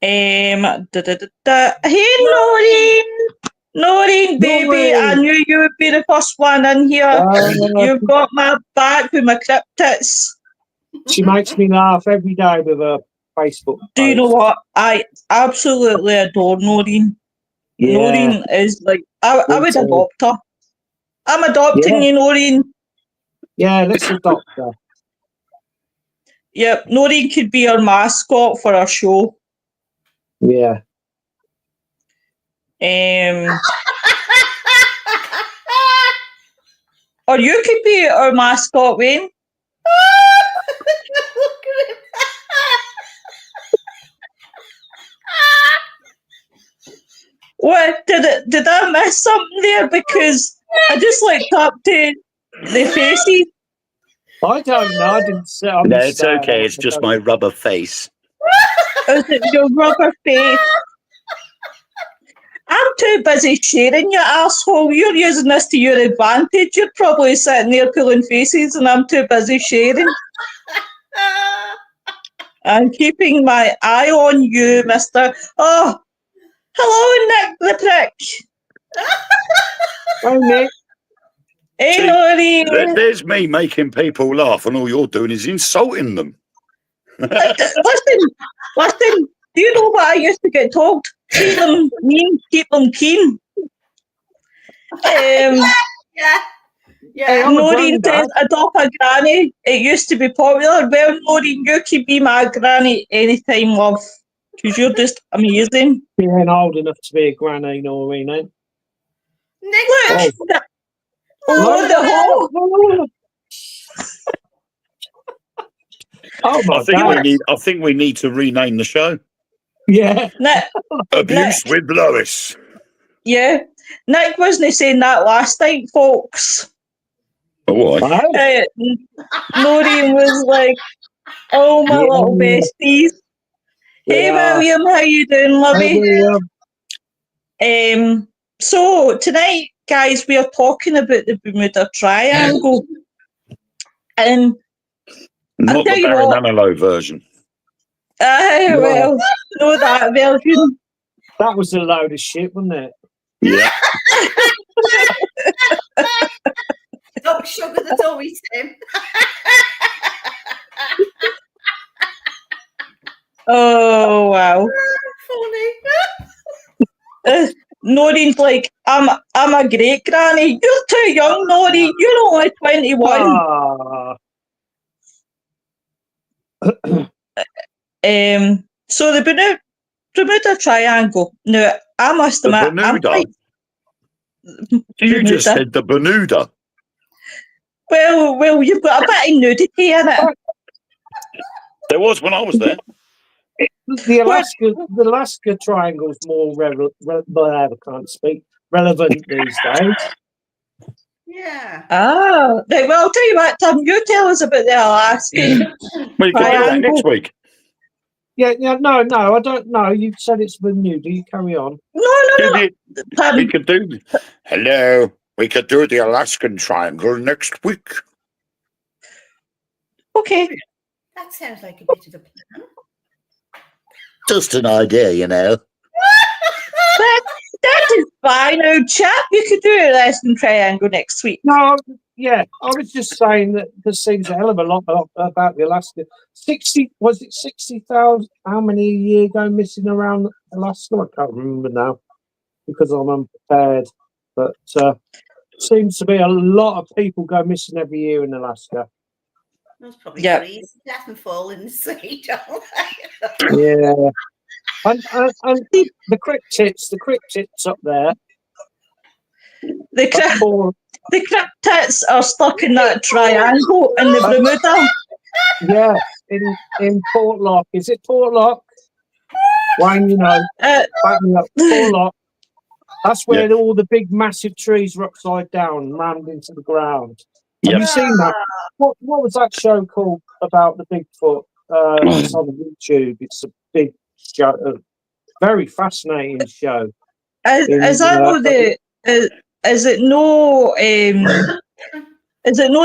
Hey, Noreen, baby, I knew you would be the first one in here. You've got my back with my crypt tits. She makes me laugh every day with her Facebook post. Do you know what? I absolutely adore Noreen. Yeah. Noreen is like, I would too. adopt her. I'm adopting you, Noreen. Yeah, let's adopt her. Yep, Noreen could be our mascot for our show. Yeah. Or you could be our mascot, Wayne. Look at him. What did I miss something there? Because I just looked up to the faces. I don't know. I didn't say. No, it's okay. It's just my rubber face. Is it your rubber face? I'm too busy sharing, you asshole. You're using this to your advantage. You're probably sitting there pulling faces, and I'm too busy sharing. I'm keeping my eye on you, mister. Oh, hello, Nick the prick. Hi, Nick. Hey, Noreen. There's me making people laugh, and all you're doing is insulting them. Listen. Do you know what I used to get told? Keep them mean, keep them keen. Yeah. Noreen says, adopt a granny. It used to be popular. Well, Noreen, you can be my granny anytime, love. Because you're just amazing. You ain't old enough to be a granny, Noreen, eh? Nick, Look! Oh, the hole! Oh my God. I think we need to rename the show. Yeah. Nick, Abuse with Lois. yeah. Nick wasn't saying that last night, folks. Oh, why? Noreen was like, oh, my little besties. Hey, William, how you doing, lovey? So, tonight, guys, we are talking about the Bermuda Triangle. And Not the Barry Manilow version. Well, know that version. That was a load of shit, wasn't it? Yeah. don't sugar the tummy, Tim. Oh, wow. Funny. Noreen's like, I'm a great granny. You're too young, Noreen. You're only 21. So the Bermuda Triangle. Now, I must admit, Bermuda? You just said the Bermuda. Well, you've got a bit of nudity in it. There was when I was there. The Alaska Triangle's more relevant these days. Yeah. Ah, right, well, I'll tell you what, Tim, you tell us about the Alaskan We can do that next week. Yeah, no, I don't know. You said it's Bermuda. You carry on. No. We could do. Hello. We could do the Alaskan Triangle next week. Okay. That sounds like a bit of a plan. Just an idea, you know. That is fine, old chap. You could do a Alaskan Triangle next week. No, yeah, I was just saying that there seems a hell of a lot about the Alaska. 60,000? How many a year go missing around Alaska? I can't remember now because I'm unprepared. But seems to be a lot of people go missing every year in Alaska. That's probably freeze, death and fall in the sea, don't they? Yeah. And the cryptids up there. The cryptids are stuck in that triangle in the Bermuda. Yeah, in Portlock. Is it Portlock? Wayne, you know. Back me up. Portlock. That's where all the big massive trees are upside down, rammed into the ground. Have you seen that? What was that show called about the Bigfoot? It's on YouTube. It's a big show, a very fascinating show. Is it no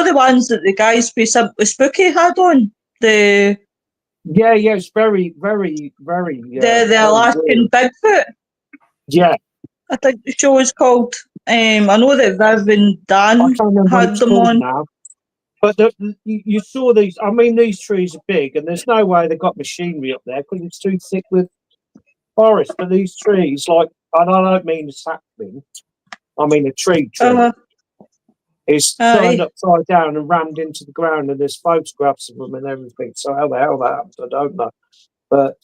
the ones that the guys with Simply Spooky had on? The it's very, very, very. the very Alaskan weird. Bigfoot. Yeah, I think the show is called. I know that Viv and I Dan can't remember what had it's them called on. now. But you saw these. I mean, these trees are big, and there's no way they've got machinery up there because it's too thick with forest. But these trees, like, and I don't mean a sapling, I mean a tree, is turned Aye. upside down and rammed into the ground, and there's photographs of them and everything. So how the hell that happened, I don't know. But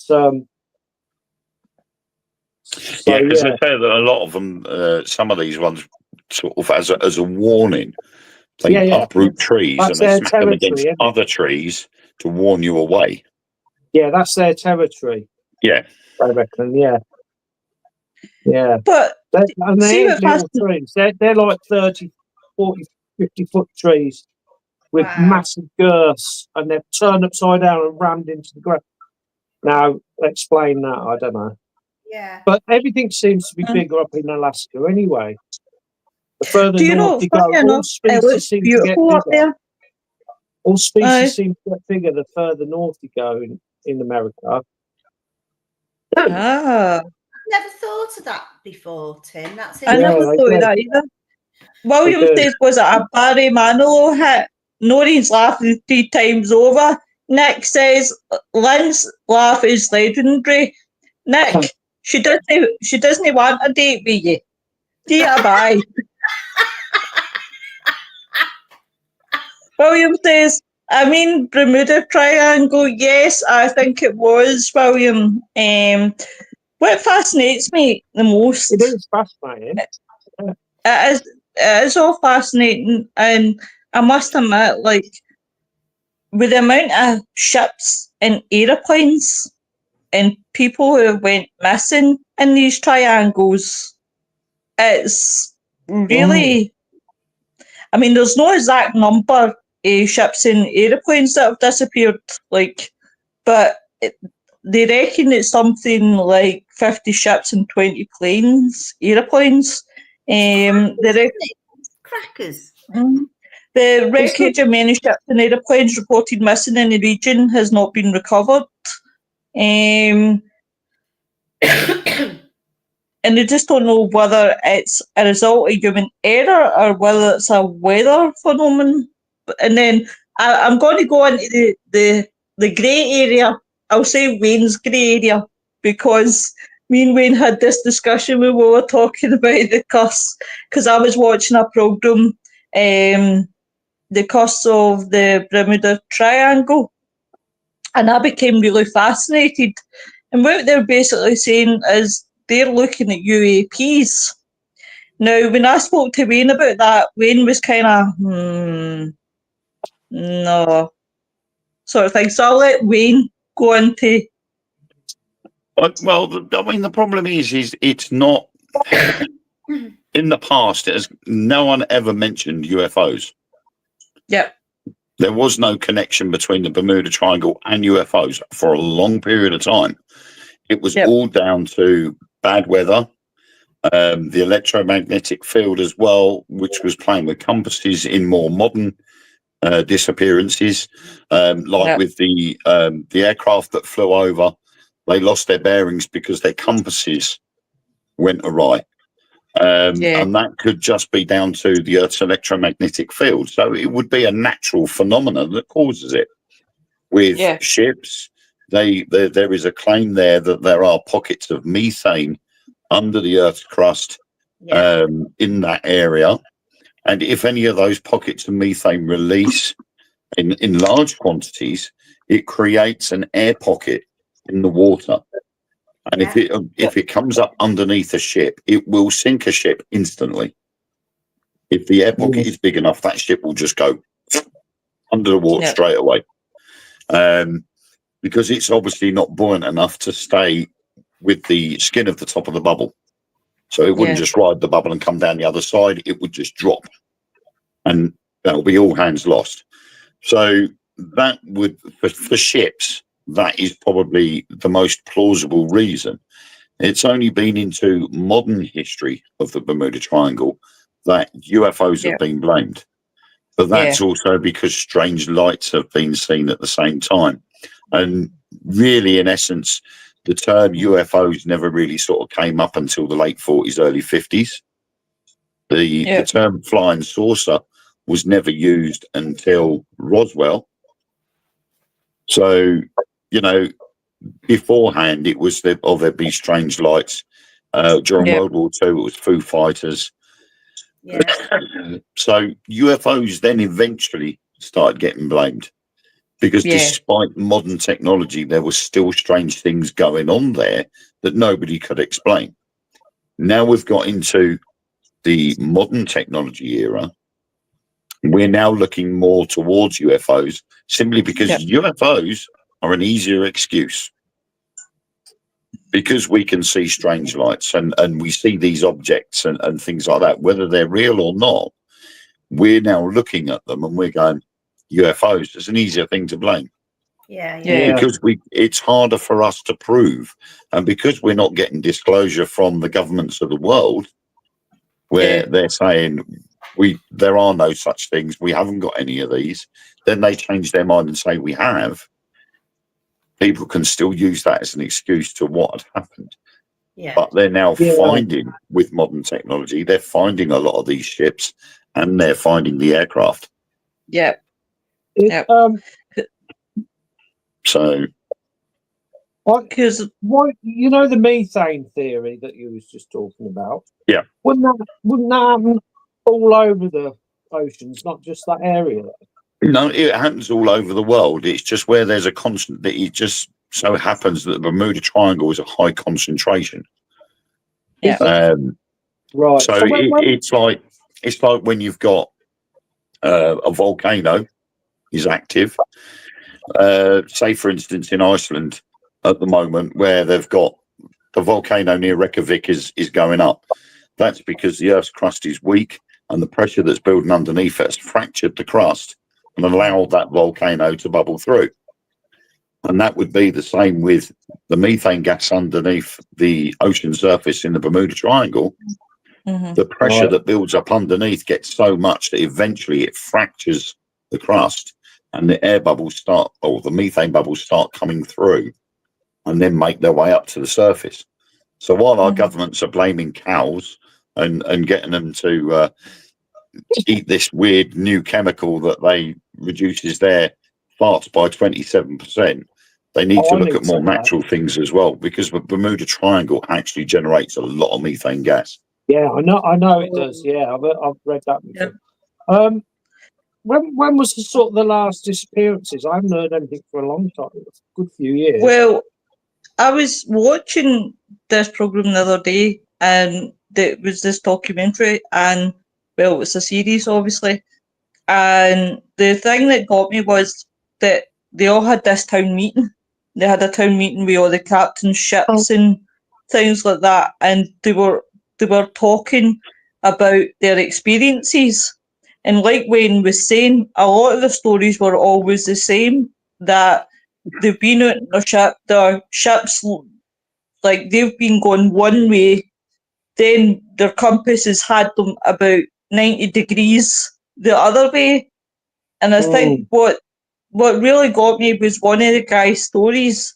Yeah, because I say that a lot of them, some of these ones, sort of as a warning, they uproot trees That's and they their smack them against territory, isn't it? other trees to warn you away. Yeah, that's their territory. Yeah. I reckon. Yeah. But And see they what ain't little trees. They're like 30, 40, 50-foot trees with massive girths, and they're turned upside down and rammed into the ground. Now, explain that. I don't know. Yeah. But everything seems to be bigger up in Alaska anyway. The further do you know, north you go, funny all enough, it species looks seem to get beautiful up bigger. there. All species Aye. seem to get bigger the further north you go in America. Ah, Never thought of that before, Tim. That's I never they thought do. of that either. William They do. says, was it a Barry Manilow hit? Noreen's laughing 3 times over. Nick says, Lynn's laugh is legendary. Nick, she doesn't want a date with you. Dear bye. William says, I mean Bermuda Triangle. Yes, I think it was, William. What fascinates me the most, It is fascinating. it is all fascinating, and I must admit, like, with the amount of ships and aeroplanes and people who went missing in these triangles, it's really, I mean, there's no exact number of ships and aeroplanes that have disappeared, like, but they reckon it's something like 50 ships and 20 aeroplanes. Crackers. The wreckage of many ships and aeroplanes reported missing in the region has not been recovered. And they just don't know whether it's a result of human error or whether it's a weather phenomenon. And then I'm going to go into the grey area. I'll say Wayne's grey area, because me and Wayne had this discussion when we were talking about the curse, because I was watching a programme, the curse of the Bermuda Triangle, and I became really fascinated. And what they're basically saying is they're looking at UAPs. Now, when I spoke to Wayne about that, Wayne was kind of, no, sort of thing. So I'll let Wayne go into. Well, I mean, the problem is it's not. In the past, no one ever mentioned UFOs. Yep. There was no connection between the Bermuda Triangle and UFOs for a long period of time. It was all down to bad weather, the electromagnetic field as well, which was playing with compasses in more modern disappearances, with the aircraft that flew over. They lost their bearings because their compasses went awry. And that could just be down to the Earth's electromagnetic field. So it would be a natural phenomenon that causes it. With ships, there is a claim there that there are pockets of methane under the Earth's crust in that area. And if any of those pockets of methane release in large quantities, it creates an air pocket in the water. And if it comes up underneath a ship, it will sink a ship instantly. If the air pocket is big enough, that ship will just go under the water straight away. Because it's obviously not buoyant enough to stay with the skin of the top of the bubble. So it wouldn't just ride the bubble and come down the other side. It would just drop. And that will be all hands lost. So that would, for ships, that is probably the most plausible reason. It's only been into modern history of the Bermuda Triangle that UFOs have been blamed. But that's also because strange lights have been seen at the same time. And really, in essence, the term UFOs never really sort of came up until the late 40s, early 50s. The term flying saucer was never used until Roswell. So, you know, beforehand, it was there'd be strange lights. During World War II, it was Foo Fighters. Yeah. So UFOs then eventually started getting blamed because despite modern technology, there was still strange things going on there that nobody could explain. Now we've got into the modern technology era. We're now looking more towards UFOs simply because UFOs are an easier excuse. Because we can see strange lights and we see these objects and things like that, whether they're real or not, we're now looking at them and we're going, UFOs is an easier thing to blame. Because it's harder for us to prove. And because we're not getting disclosure from the governments of the world, where they're saying there are no such things, we haven't got any of these, then they change their mind and say we have. People can still use that as an excuse to what had happened. But they're now finding, with modern technology, they're finding a lot of these ships and they're finding the aircraft. So, because you know the methane theory that you was just talking about. Wouldn't that happen all over the oceans, not just that area? No, it happens all over the world. It's just where there's a constant that it just so happens that the Bermuda Triangle is a high concentration. Right. So it's like when you've got a volcano is active. Say, for instance, in Iceland at the moment, where they've got the volcano near Reykjavik is going up. That's because the Earth's crust is weak and the pressure that's building underneath it has fractured the crust and allowed that volcano to bubble through. And that would be the same with the methane gas underneath the ocean surface in the Bermuda Triangle. The pressure that builds up underneath gets so much that eventually it fractures the crust and the air bubbles the methane bubbles start coming through and then make their way up to the surface. So while our governments are blaming cows and getting them to eat this weird new chemical that they reduces their farts by 27%, they need to look at more natural things as well, because the Bermuda Triangle actually generates a lot of methane gas. Yeah, I know it does. Yeah, I've read that before. When was the last disappearances? I haven't heard anything for a long time. It's a good few years. Well, I was watching this program the other day, and there was this documentary, and well, it's a series, obviously. And the thing that got me was that they all had this town meeting. They had a town meeting with all the captains' ships and things like that, and they were talking about their experiences. And like Wayne was saying, a lot of the stories were always the same, that they've been out in their ships, like they've been going one way, then their compass has had them about 90 degrees the other way. And I think what really got me was one of the guy's stories,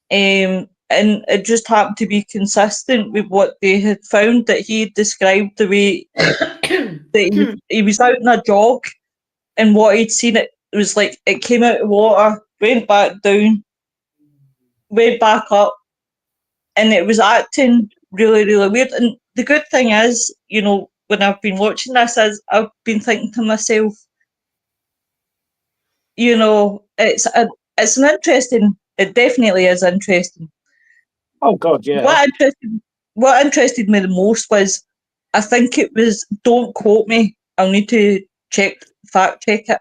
and it just happened to be consistent with what they had found, that he had described the way that he was out on a jog, and what he'd seen, it was like it came out of water, went back down, went back up, and it was acting really, really weird. And the good thing is, when I've been watching this, is I've been thinking to myself, it's an interesting. It definitely is interesting. Oh God, yeah. What interested me the most was, I think it was, don't quote me, I'll need to fact check it,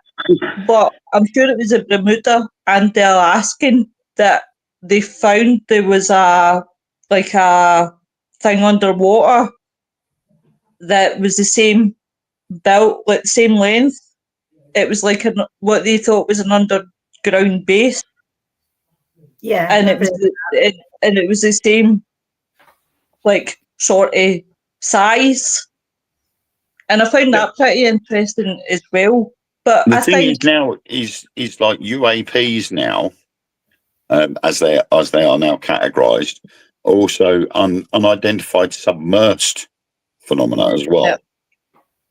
but I'm sure it was at Bermuda and the Alaskan that they found there was a thing underwater that was the same built, like same length. It was like what they thought was an underground base. Yeah, and it was the same, like, sort of size. And I found that pretty interesting as well. But The I thing think is now is like UAPs now, as they are now categorised, also unidentified submersed phenomena as well.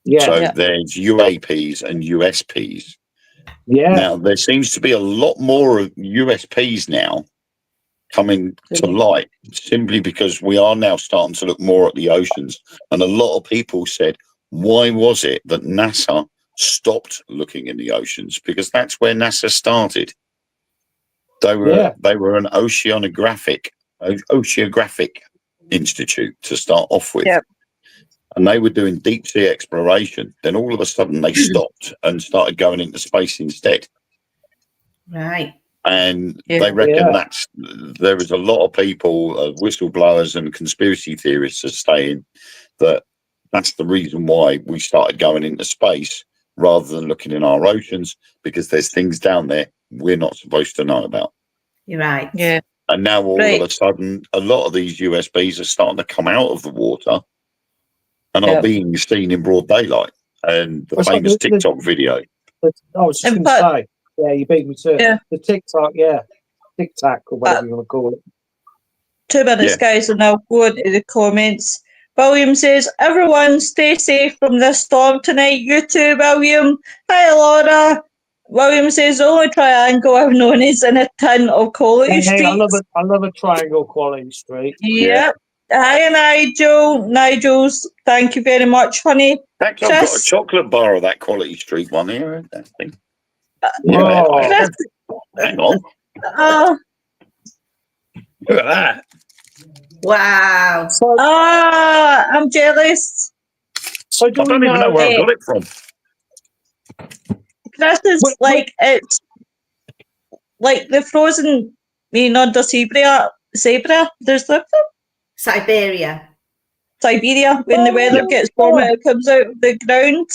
Yeah. So Yeah. there's UAPs and USPs. Yeah. Now there seems to be a lot more of USPs now coming to light, simply because we are now starting to look more at the oceans. And a lot of people said, why was it that NASA stopped looking in the oceans? Because that's where NASA started. They were an oceanographic institute to start off with. Yep. And they were doing deep sea exploration. Then all of a sudden they stopped and started going into space instead. Right. And they reckon there is a lot of people, whistleblowers and conspiracy theorists, are saying that that's the reason why we started going into space rather than looking in our oceans, because there's things down there we're not supposed to know about. You're right. Yeah. And now all of a sudden, a lot of these USBs are starting to come out of the water and are being seen in broad daylight. And the famous TikTok video. I was just going to say, yeah, you beat me to it. The TikTok, TikTok or whatever you want to call it. 2 minutes, guys, and I'll go into the comments. William says, everyone stay safe from this storm tonight. You too, William. Hi, Laura. William says, the only triangle I've known is in a tin of Quality Street. I love a triangle, Quality Street. Yep. Hi, Nigel. Nigel's, thank you very much, honey. In fact, I've got a chocolate bar of that Quality Street one here. Hang on. Look at that. Wow. I'm jealous. So I don't even know where I got it from. Chris is it's like the frozen under zebra. There's the Siberia, when the weather gets warmer, it comes out of the ground.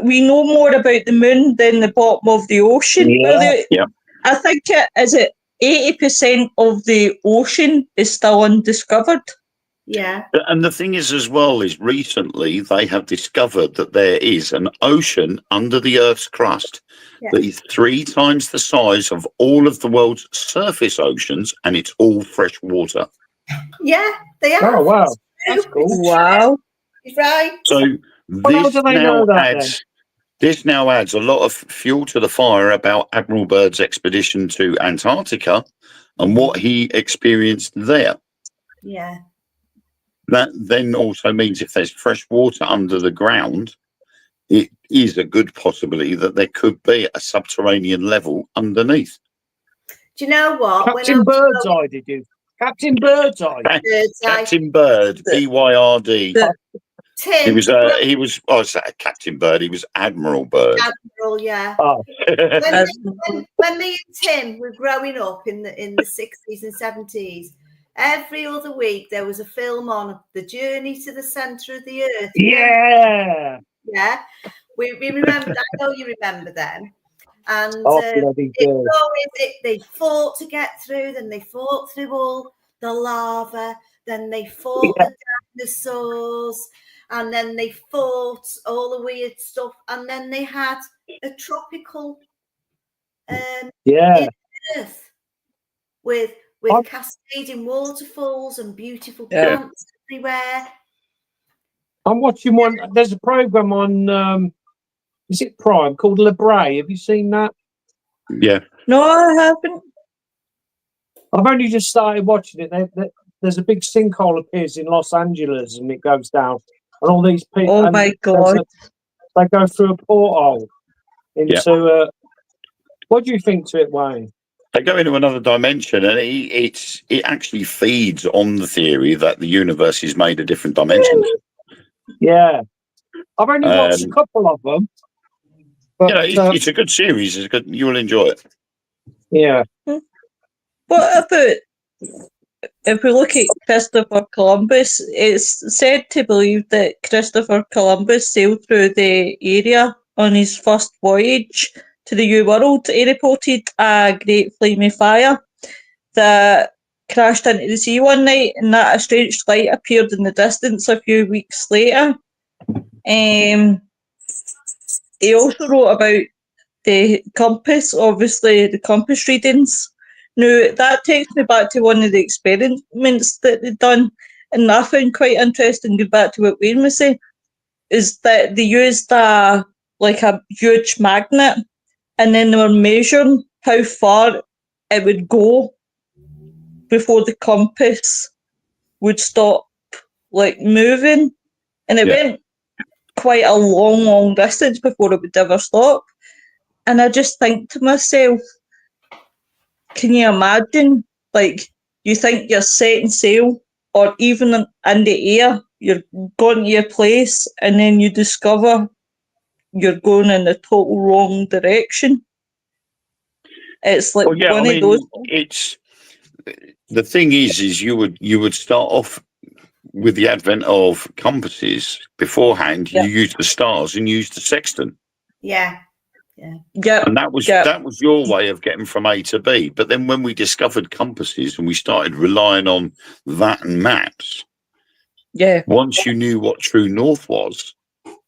We know more about the moon than the bottom of the ocean. I think it 80% of the ocean is still undiscovered. Yeah. And the thing is as well is recently they have discovered that there is an ocean under the Earth's crust that is 3 times the size of all of the world's surface oceans, and it's all fresh water. Yeah, they are. Oh, wow. That's cool. Wow. Right. So this now adds a lot of fuel to the fire about Admiral Byrd's expedition to Antarctica and what he experienced there. Yeah. That then also means if there's fresh water under the ground, it is a good possibility that there could be a subterranean level underneath. Do you know what? Captain Birdseye, did you? Captain Birdseye. Captain Byrd, B-Y-R-D. Tim. He was Captain Byrd. He was Admiral Byrd. Admiral, yeah. Oh. when me and Tim were growing up in the 60s and 70s, every other week there was a film on the journey to the centre of the earth. Yeah. Yeah. We remember. I know you remember them. And they fought to get through. Then they fought through all the lava. Then they fought the dinosaurs. And then they fought all the weird stuff. And then they had a tropical earth with cascading waterfalls and beautiful plants everywhere. I'm watching one. There's a program on, is it Prime, called Le Bray. Have you seen that? Yeah. No, I haven't. I've only just started watching it. There's a big sinkhole appears in Los Angeles and it goes down. And all these people. Oh, my God. They go through a porthole into what do you think to it, Wayne? They go into another dimension, and it actually feeds on the theory that the universe is made of different dimensions. Yeah, I've only watched a couple of them. But, it's a good series. It's good. You will enjoy it. Yeah. What about if we look at Christopher Columbus? It's said to believe that Christopher Columbus sailed through the area on his first voyage to the New World. He reported a great flaming fire that crashed into the sea one night, and that a strange light appeared in the distance a few weeks later. he also wrote about the compass, obviously the compass readings. Now, that takes me back to one of the experiments that they'd done, and I found quite interesting, going back to what Wayne was saying, is that they used a huge magnet, and then they were measuring how far it would go before the compass would stop moving. And it went quite a long distance before it would ever stop. And I just think to myself, can you imagine, you think you're setting sail, or even in the air, you're going to your place, and then you discover you're going in the total wrong direction. It's like of those. It's the thing is you would start off with the advent of compasses beforehand. You used the stars and used the sextant. Yeah. And that was your way of getting from A to B. But then when we discovered compasses and we started relying on that and maps, once you knew what true north was,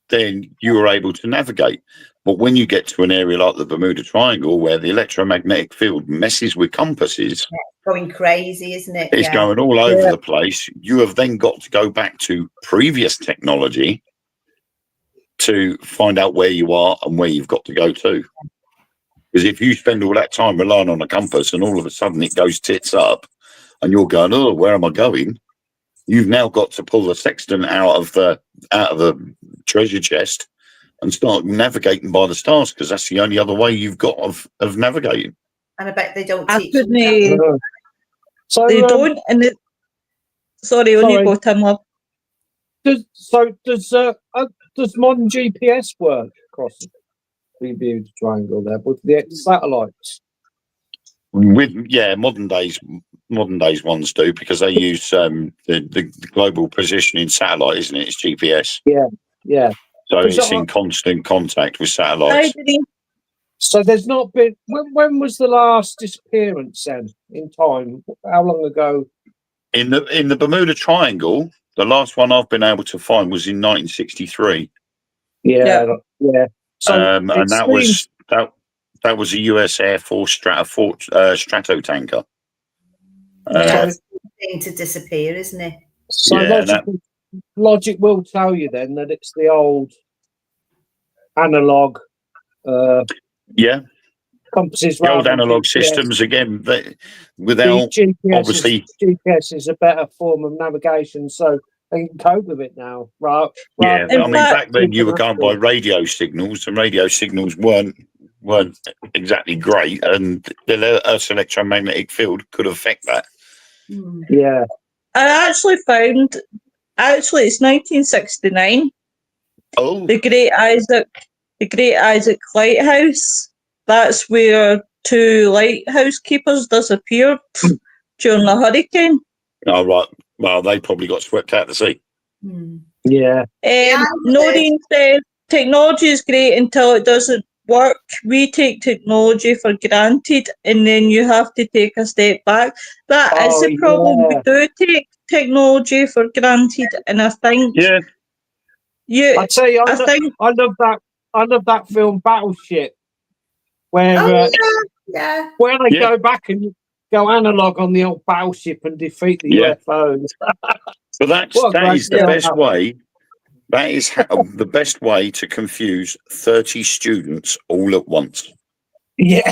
then you were able to navigate. But when you get to an area like the Bermuda Triangle, where the electromagnetic field messes with compasses, going crazy, isn't it? It's going all over the place. You have then got to go back to previous technology to find out where you are and where you've got to go to. Because if you spend all that time relying on a compass and all of a sudden it goes tits up and you're going, oh, where am I going? You've now got to pull the sextant out of the treasure chest and start navigating by the stars, because that's the only other way you've got of navigating. And I bet they don't teach they don't. And sorry, on you go, Tim Love. Does modern GPS work across the Bermuda Triangle there with the satellites? Modern days ones do, because they use the global positioning satellite, isn't it? It's GPS. Yeah. So it's in constant contact with satellites. So there's not been. When was the last disappearance then in time? How long ago? In the Bermuda Triangle, the last one I've been able to find was in 1963. Yeah. So and that was a US Air Force Strato tanker. That's thing to disappear, isn't it? So logic will tell you then that it's the old analog. Compasses. The old analog systems again. Without obviously, GPS is a better form of navigation, so they can cope with it now. Right? I mean, back then you were going by radio signals, and radio signals weren't exactly great, and the Earth's electromagnetic field could affect that. Yeah, I actually found. Actually, it's 1969. Oh, the Great Isaac Lighthouse. That's where 2 lighthouse keepers disappeared during the hurricane. Oh, right. Well, they probably got swept out to sea. Yeah. Noreen says technology is great until it doesn't work. We take technology for granted, and then you have to take a step back. That is the problem. We do take technology for granted, and I think I tell you, I love that film Battleship, where they go back and go analog on the old battleship and defeat the UFOs. But that is the best way. That is the best way to confuse 30 students all at once. Yeah.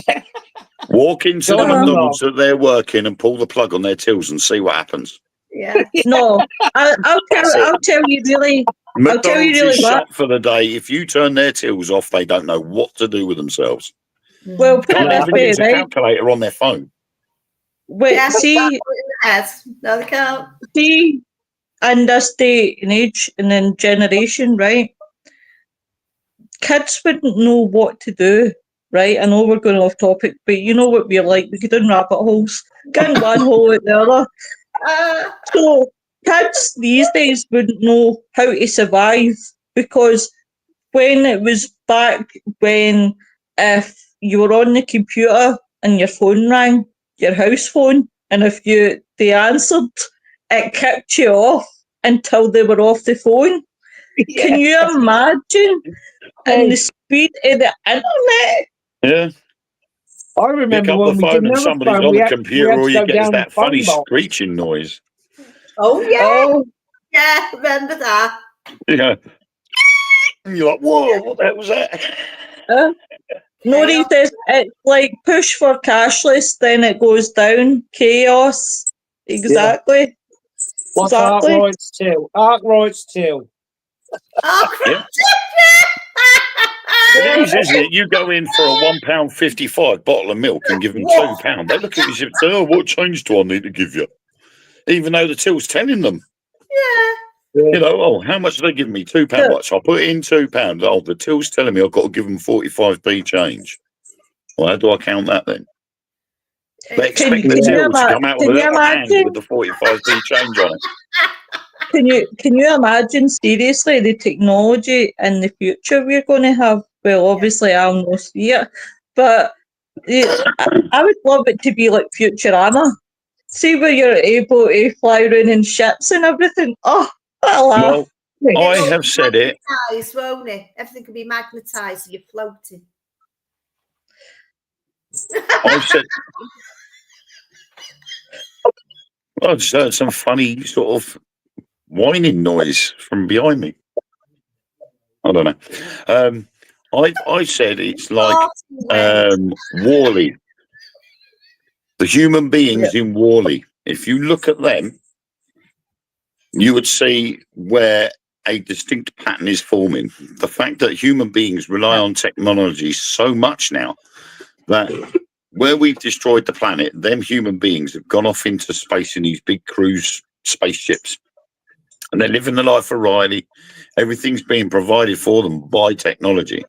Walk into the McDonald's that they're working and pull the plug on their tills and see what happens. Yeah. No, I'll tell you really. McDonald's is shut for the day. If you turn their tills off, they don't know what to do with themselves. Well, put it this way, use a calculator on their phone. Wait, see, no, they can't. See, in this day and age and then generation, right? Kids wouldn't know what to do, right? I know we're going off topic, but you know what we're like. We get in rabbit holes, get in one hole at the other. So kids these days wouldn't know how to survive, because when it was back when if you were on the computer and your phone rang, your house phone, and if they answered, it kicked you off until they were off the phone. Can you imagine? And the speed of the internet? Yeah. I Pick remember up the when we phone didn't and have a somebody's phone. on We the had computer, all to you go get is down the that funny phone box. screeching noise. Oh yeah, Oh, yeah, remember that? Yeah. And you're like, whoa, what the heck was that? Nori Chaos. says it's like push for cashless, then it goes down. Chaos. Exactly. What's Exactly. Arkwright's till? Arkwright's till. Oh, Yeah. It is, isn't it? You go in for a £1.55 bottle of milk and give them £2. They look at you and say, oh, what change do I need to give you? Even though the till's telling them. yeah. You know, oh, how much are they giving me? £2. Much. I'll put in £2. Oh, the till's telling me I've got to give them 45p change. Well, how do I count that then? They expect the till to come out with a little hand with the 45p change on it. Can you imagine seriously the technology in the future we're going to have? Well, obviously I'll not see it, but I would love it to be like Futurama. See where you're able to fly around in ships and everything. Oh, what a laugh. Well, I have said it. Magnetized, won't it? Everything can be magnetised, so you're floating. I've said. I just heard some funny sort of whining noise from behind me. I don't know. I said it's like Wall-E. The human beings in Wall-E. If you look at them, you would see where a distinct pattern is forming. The fact that human beings rely on technology so much now that where we've destroyed the planet, them human beings have gone off into space in these big cruise spaceships. And they're living the life of Riley. Everything's being provided for them by technology.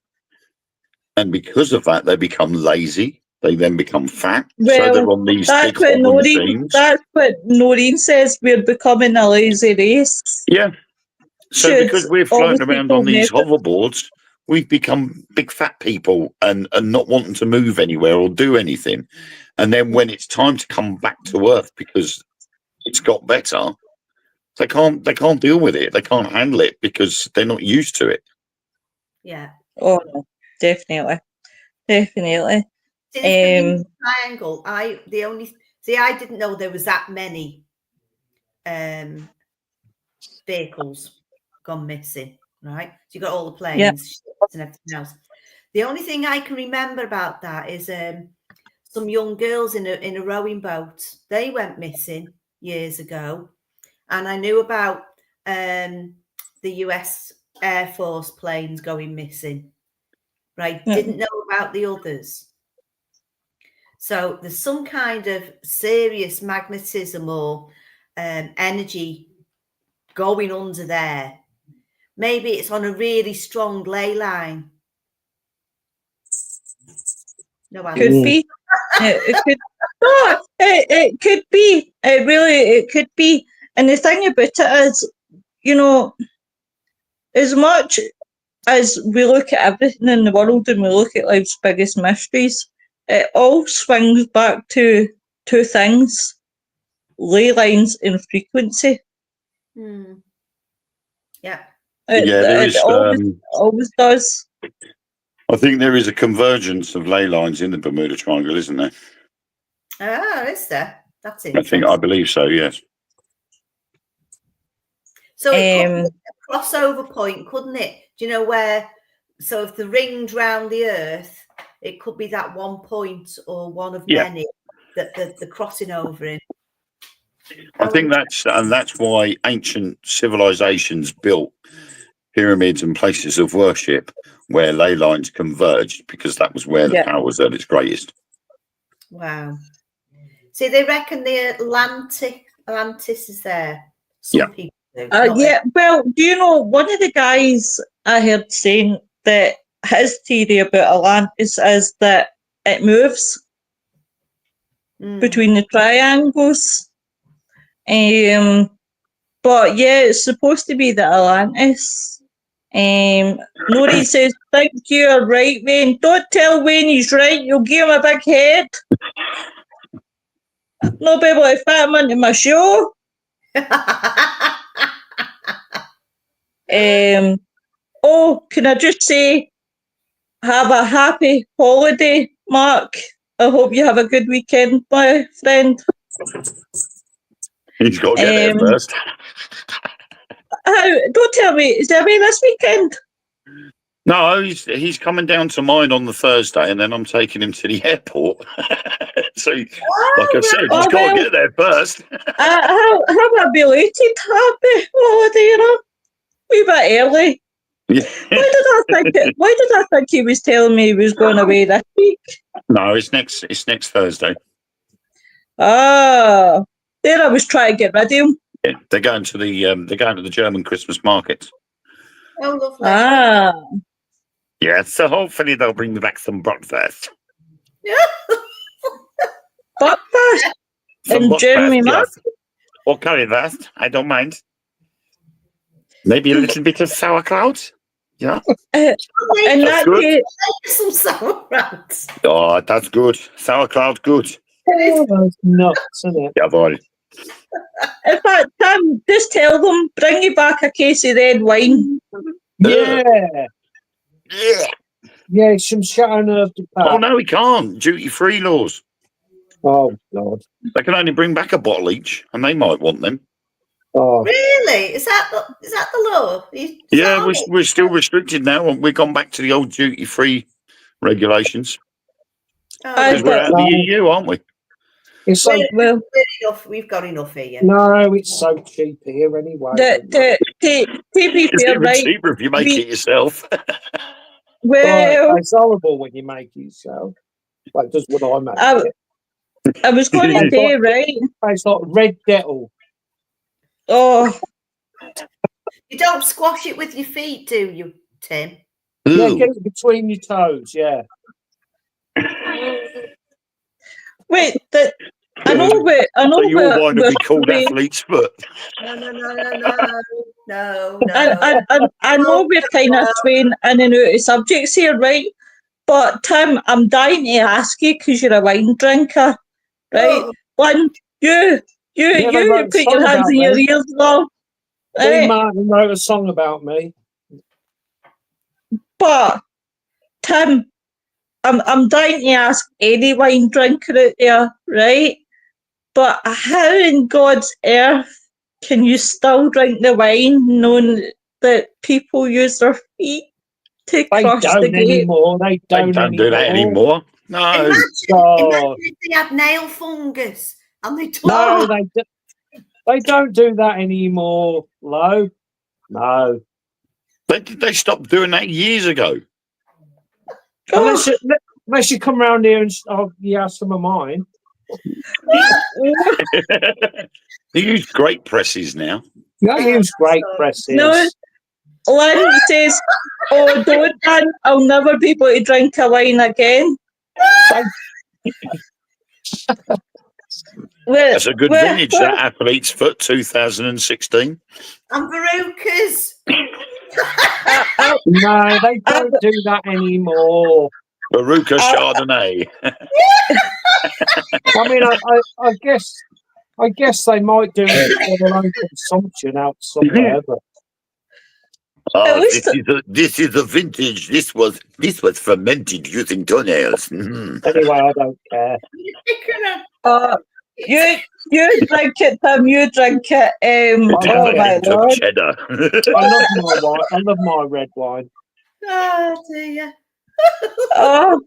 And because of that, they become lazy. They then become fat. So they're on these big hover machines. That's what Noreen says. We're becoming a lazy race. Yeah. So because we're floating around on these hoverboards, we've become big fat people and not wanting to move anywhere or do anything. And then when it's time to come back to Earth because it's got better, they can't deal with it. They can't handle it because they're not used to it. Yeah. Oh no, definitely. Definitely. See, this Bermuda Triangle, I didn't know there was that many vehicles gone missing, right? So you got all the planes, ships and everything else. The only thing I can remember about that is some young girls in a rowing boat. They went missing years ago. And I knew about the US Air Force planes going missing. Right? Didn't know about the others. So there's some kind of serious magnetism or energy going under there. Maybe it's on a really strong ley line. No, could be. It could. No, it could be. It could be. And the thing about it is, you know, as much as we look at everything in the world and we look at life's biggest mysteries, it all swings back to two things: ley lines and frequency. Yeah. There is. Always does. I think there is a convergence of ley lines in the Bermuda Triangle, isn't there? Oh, is there? That's interesting. I believe so, yes. So it could be a crossover point, couldn't it? Do you know where? So if the ringed round the Earth, it could be that one point or one of many that the crossing over in. I think that's why ancient civilizations built pyramids and places of worship where ley lines converged, because that was where the power was at its greatest. Wow. See, they reckon the Atlantis is there. Some people do. Well, do you know, one of the guys I heard saying that his theory about Atlantis is that it moves between the triangles. But yeah, it's supposed to be the Atlantis. Nori says, think you're right, Wayne. Don't tell Wayne he's right. You'll give him a big head. Not be able to fit him into my show. Can I just say, have a happy holiday, Mark. I hope you have a good weekend, my friend. He's got to get there first. Don't tell me, is there away this weekend? No, he's coming down to mine on the Thursday, and then I'm taking him to the airport. So, like I said, he's got to get there first. Have a belated happy holiday, you know? Wee bit early. Yeah. Why did I think he was telling me he was going away this week? No, it's next Thursday. Ah, there I was trying to get rid of him. Yeah, they're going to the German Christmas market. Oh, lovely. Ah. Yeah, so hopefully they'll bring me back some breakfast. Breakfast in Germany, Mark? Or currywurst, I don't mind. Maybe a little bit of sauerkraut. Yeah. And that's good. Some sauerkraut. Oh, that's good. Sauerkraut, good. Oh, that's nuts, isn't it? Jawohl. In fact, Tim, just tell them, bring you back a case of red wine. Yeah. Yeah. Yeah, some Chateauneuf du Pape. Oh, no, we can't. Duty-free laws. Oh, God. They can only bring back a bottle each, and they might want them. Oh. Really? Is that the law? Yeah, we're still restricted now. We've gone back to the old duty-free regulations. Because we're out of the EU, aren't we? It's so we've got enough here. No, it's so cheap here anyway. To be fair, right? Cheaper if you make it yourself. Well, it's horrible when you make it yourself. Like just what I make it. I was going to say, right? It's like red devil. Oh. You don't squash it with your feet, do you, Tim? Yeah, get it between your toes, yeah. Wait, I know so your wine would be called athlete's foot. No. I know we're kind of swaying in and out of subjects here, right? But Tim, I'm dying to ask you because you're a wine drinker, right? One, you put your hands in your ears now. Dean Martin wrote a song about me. But Tim, I'm dying to ask any wine drinker out there, right? But how in God's earth can you still drink the wine knowing that people use their feet to crush the grape? Anymore. They don't do that anymore. No. Imagine if they had nail fungus and they No, they don't do that anymore, Lo. No. They stopped doing that years ago. Unless you come around here and you have some of mine. They use grape presses now. They use grape presses. No, Lynn says, "Oh, don't, Dan, I'll never be able to drink a wine again." That's a good vintage, that Athlete's Foot 2016. And Verucas. No, they don't do that anymore. Veruca Chardonnay. I mean, I guess they might do it for their own consumption out somewhere, but. This is a vintage. This was fermented using toenails. Mm. Anyway, I don't care. You drink it, Tim. You drink it. Oh my Lord! Cheddar. I love my wine. I love my red wine. Oh dear. Oh,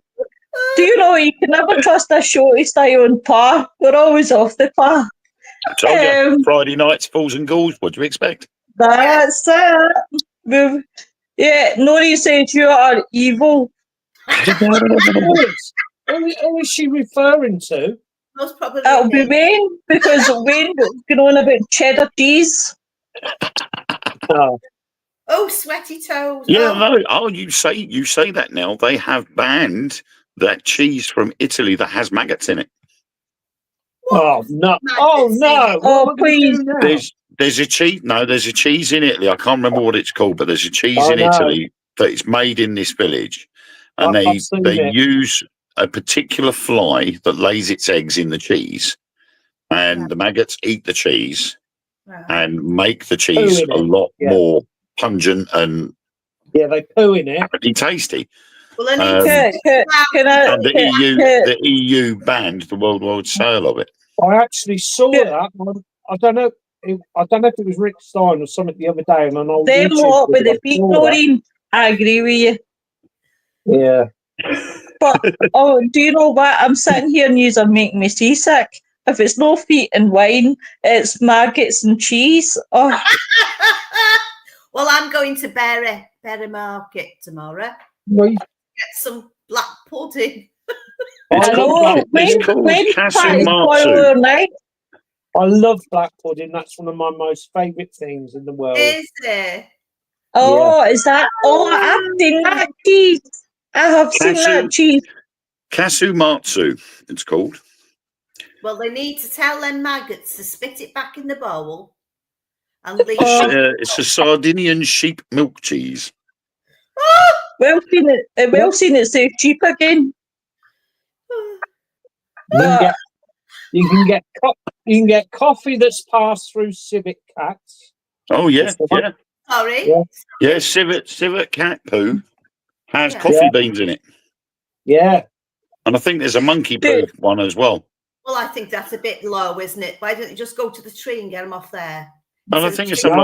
do you know you can never trust a show to stay on par? We're always off the par. I told you, Friday nights, Fools and Ghouls. What do you expect? That's it. Yeah, Nori says you are evil. Who is she referring to? Most probably. It'll be Wayne, because Wayne going on about cheddar cheese. Oh, sweaty toes. Yeah, no. Oh, you say that now. They have banned that cheese from Italy that has maggots in it. Oh no! Oh no! Oh please! There's a cheese. No, there's a cheese in Italy. I can't remember what it's called, but there's a cheese in Italy that is made in this village, and they use a particular fly that lays its eggs in the cheese, and the maggots eat the cheese and make the cheese a lot more pungent and they poo in it. pretty tasty. Well, I need And the EU banned the worldwide sale of it. I actually saw that. I don't know. I don't know if it was Rick Stein or something the other day on an old Them YouTube lot with video. the feet, Noreen. I agree with you. Yeah. But, do you know what? I'm sitting here and yous are making me seasick. If it's no feet and wine, it's maggots and cheese. Oh. Well, I'm going to Berry Market tomorrow. Right. Get some black pudding. It's called Kasumatsu. I love black pudding. That's one of my most favourite things in the world. Is it? Oh, is that? Oh, I've seen that cheese. I have seen that cheese. Kasumatsu, it's called. Well, they need to tell them maggots to spit it back in the bowl and leave It's a Sardinian sheep milk cheese. Well seen it. Well seen it. Say cheap again. You can get coffee that's passed through civet cats. Oh yeah, yeah. Sorry. Yeah, civet cat poo has coffee beans in it. Yeah. And I think there's a monkey poo one as well. Well, I think that's a bit low, isn't it? Why don't you just go to the tree and get them off there? And I think it's something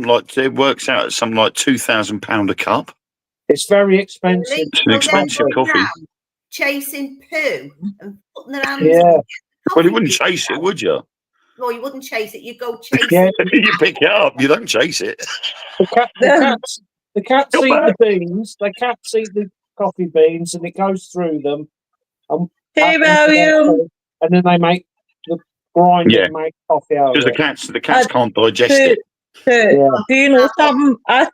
like it works out at something like £2,000 a cup. It's very expensive. It's an expensive coffee. Chasing poo and putting their hands. Yeah. Well, you wouldn't chase it, would you? Well, you wouldn't chase it. You go chase it. You pick it up. You don't chase it. The cats eat the beans. The cats eat the coffee beans, and it goes through them. Hey, William. And then they make the grind and make coffee out of it. Because the cats can't digest it. Do you know something? I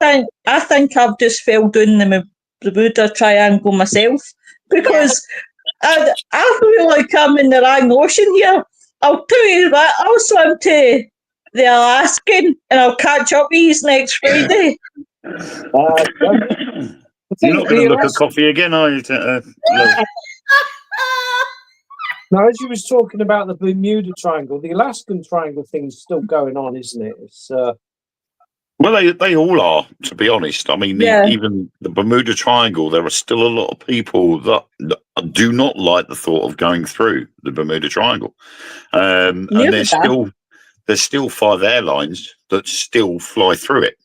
think I've just fell down the Bermuda Triangle myself because I feel like I'm in the wrong ocean here. I'll tell you that. I'll swim to the Alaskan and I'll catch up with you next Friday. You're not going to look at coffee again, are you? Now, as you was talking about the Bermuda Triangle, the Alaskan Triangle thing's still going on, isn't it? It's well, they all are, to be honest. I mean, even the Bermuda Triangle, there are still a lot of people that do not like the thought of going through the Bermuda Triangle. And there's still 5 airlines that still fly through it.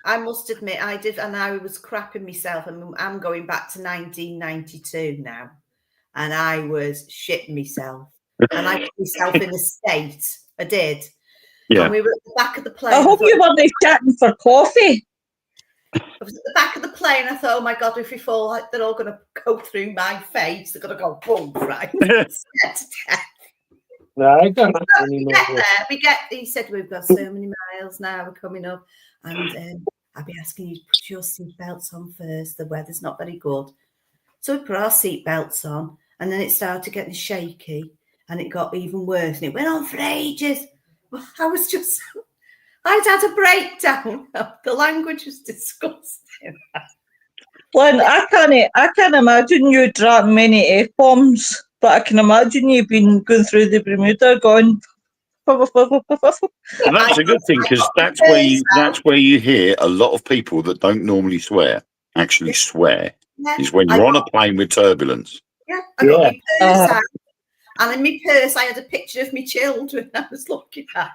I must admit, I did, and I was crapping myself. And I'm going back to 1992 now, and I was shitting myself. And I put myself in a state. I did. Yeah. And we were at the back of the plane. I hope you weren't chatting for coffee. I was at the back of the plane. I thought, oh my God, if we fall, they're all going to go through my face. They're going to go boom, right? No, I don't know anymore. He said, we've got so many miles now. We're coming up. And I'll be asking you to put your seatbelts on first. The weather's not very good. So we put our seatbelts on. And then it started getting shaky. And it got even worse. And it went on for ages. I'd had a breakdown. The language was disgusting. Well, I can't imagine you dropping many F-bombs, but I can imagine you've been going through the Bermuda going. And that's a good thing because that's where you hear a lot of people that don't normally swear actually swear. Is when you're on a plane with turbulence. Yeah, I got my purse out. And in my purse, I had a picture of my children I was looking at.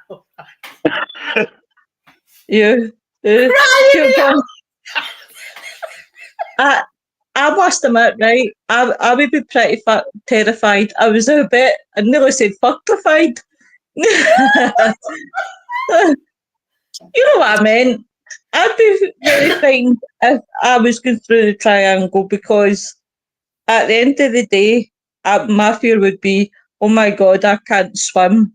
I must admit, right, I would be pretty terrified. I was I nearly said fuckified. You know what I meant? I'd be really fine if I was going through the triangle because at the end of the day, my fear would be, oh my God, I can't swim.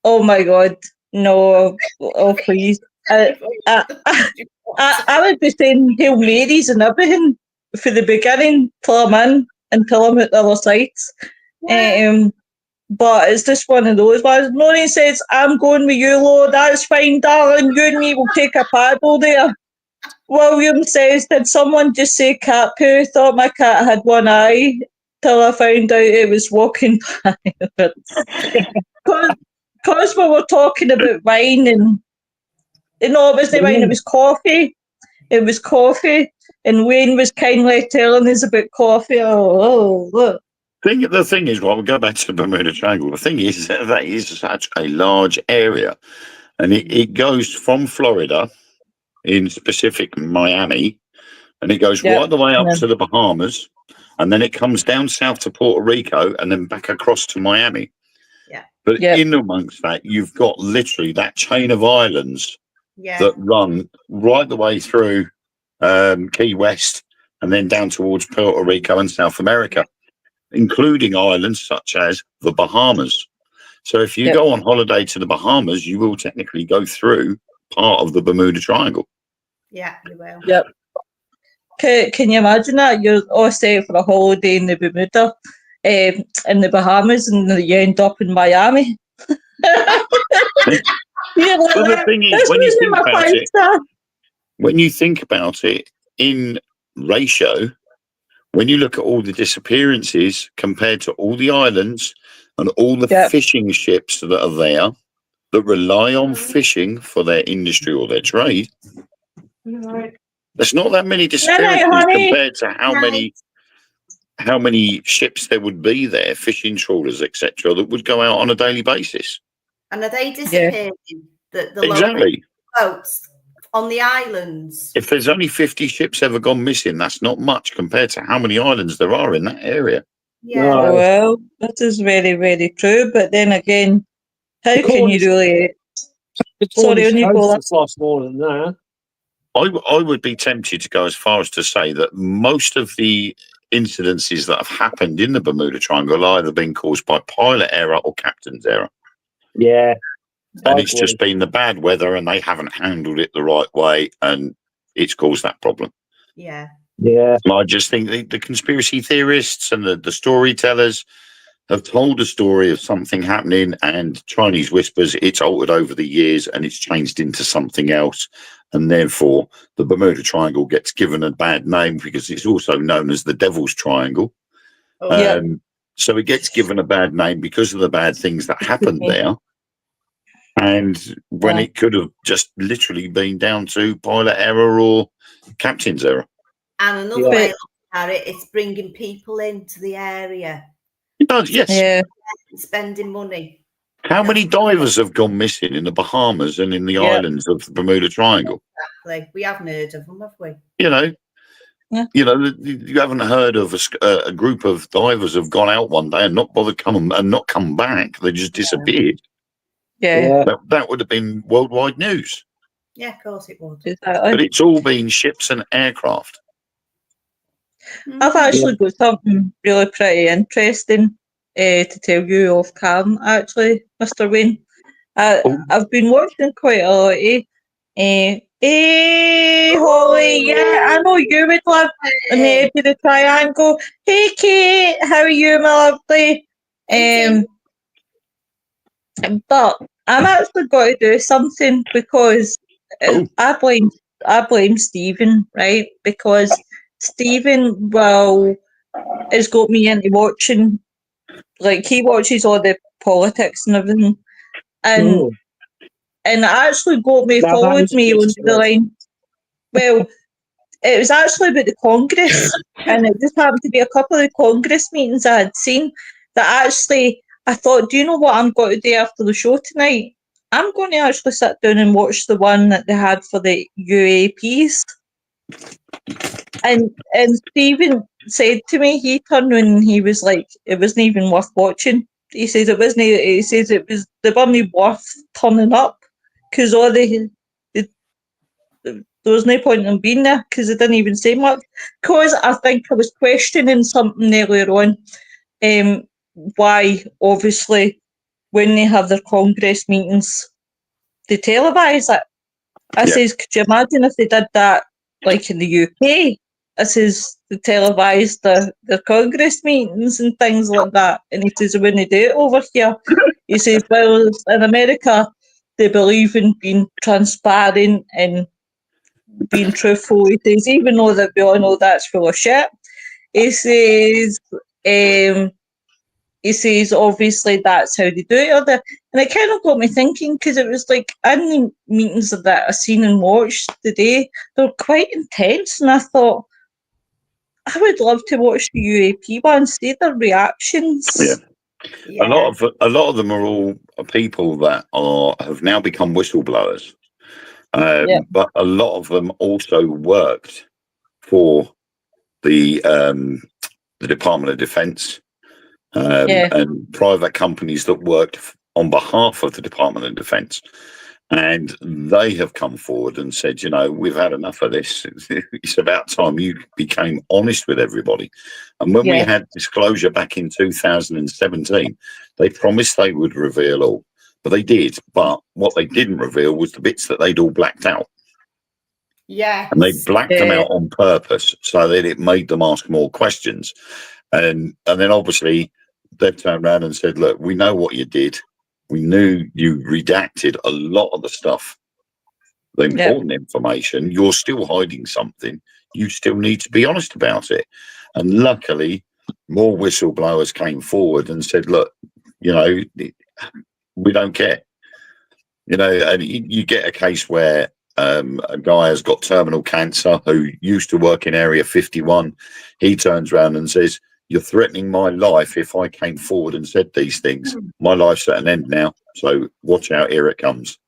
Oh my God, no, oh please. I would be saying Hail Marys and everything for the beginning till I'm in until I'm at the other side. Yeah. But it's just one of those ones. Noreen says, I'm going with you, Lord. That's fine, darling. You and me will take a paddle there. William says, did someone just say cat poo? Thought my cat had one eye till I found out it was walking by. because we were talking about wine and no, it wasn't wine, it was coffee. It was coffee, and Wayne was kindly telling us about coffee. Look. The thing is, well, we'll go back to the Bermuda Triangle. The thing is that is such a large area, and it goes from Florida, in specific Miami, and it goes right the way up to the Bahamas, and then it comes down south to Puerto Rico, and then back across to Miami. Yeah. But in amongst that, you've got literally that chain of islands that run right the way through Key West and then down towards Puerto Rico and South America, including islands such as the Bahamas. So if you go on holiday to the Bahamas, you will technically go through part of the Bermuda Triangle. Yeah, you will. Yep. Can you imagine that? You're all set for a holiday in the Bermuda, in the Bahamas, and you end up in Miami. Well, the thing is, when you think about it in ratio, when you look at all the disappearances compared to all the islands and all the fishing ships that are there that rely on fishing for their industry or their trade, there's not that many disappearances compared to how many ships there would be there, fishing trawlers, etc., that would go out on a daily basis. And are they disappearing? The Exactly. local boats on the islands? If there's only 50 ships ever gone missing, that's not much compared to how many islands there are in that area. Yeah. Well, that is very, very true. But then again, how can you really... Sorry, it's lost more than that. I would be tempted to go as far as to say that most of the incidences that have happened in the Bermuda Triangle have either been caused by pilot error or captain's error. Yeah. And it's just been the bad weather and they haven't handled it the right way and it's caused that problem. Yeah. Yeah. And I just think the conspiracy theorists and the storytellers have told a story of something happening, and Chinese whispers, it's altered over the years and it's changed into something else. And therefore, the Bermuda Triangle gets given a bad name because it's also known as the Devil's Triangle. So it gets given a bad name because of the bad things that happened there. And when it could have just literally been down to pilot error or captain's error. And another way of looking at it, it's bringing people into the area. It does, yes. Yeah. Spending money. How many divers have gone missing in the Bahamas and in the islands of the Bermuda Triangle? Exactly. We haven't heard of them, have we? You haven't heard of a group of divers have gone out one day and not bothered and not come back. They just disappeared. Yeah. That would have been worldwide news. Yeah, of course it would. Exactly. But it's all been ships and aircraft. I've actually got something really pretty interesting to tell you off cam, actually, Mr. Wayne. I've been watching quite a lot of hey, Holly, yeah, I know you would live in the edge of the triangle. Hey, Kate, how are you, my lovely? But I'm actually going to do something because I blame Stephen, right? Because Stephen has got me into watching, like he watches all the politics and everything, and it actually got me, followed me on the line. Well, it was actually about the Congress, and it just happened to be a couple of the Congress meetings I had seen that actually I thought, do you know what I'm going to do after the show tonight? I'm going to actually sit down and watch the one that they had for the UAPs. And Stephen said to me, he turned when he was like, it wasn't even worth watching. He says it wasn't. He says they weren't worth turning up because there was no point in them being there because they didn't even say much. Because I think I was questioning something earlier on, why obviously when they have their Congress meetings, they televise it. I says, could you imagine if they did that like in the UK? I says, they televised their Congress meetings and things like that. And he says, when they do it over here, he says, well, in America, they believe in being transparent and being truthful. He says, even though that we all know that's full of shit. He says, he says obviously that's how they do it. And it kind of got me thinking, because it was like in the meetings that I seen and watched today, they were quite intense, and I thought I would love to watch the UAP one, see their reactions. Yeah. A lot of them are all people that have now become whistleblowers, but a lot of them also worked for the Department of Defence and private companies that worked on behalf of the Department of Defence. And they have come forward and said, you know, we've had enough of this. It's about time you became honest with everybody. And when we had disclosure back in 2017, they promised they would reveal all, but they did. But what they didn't reveal was the bits that they'd all blacked out. Yeah. And they blacked them out on purpose so that it made them ask more questions. And then obviously they've turned around and said, look, we know what you did. We knew you redacted a lot of the stuff, the important information. You're still hiding something. You still need to be honest about it. And luckily, more whistleblowers came forward and said, look, you know, we don't care. You know, and you get a case where a guy has got terminal cancer who used to work in Area 51. He turns around and says, you're threatening my life if I came forward and said these things. My life's at an end now, so watch out, here it comes.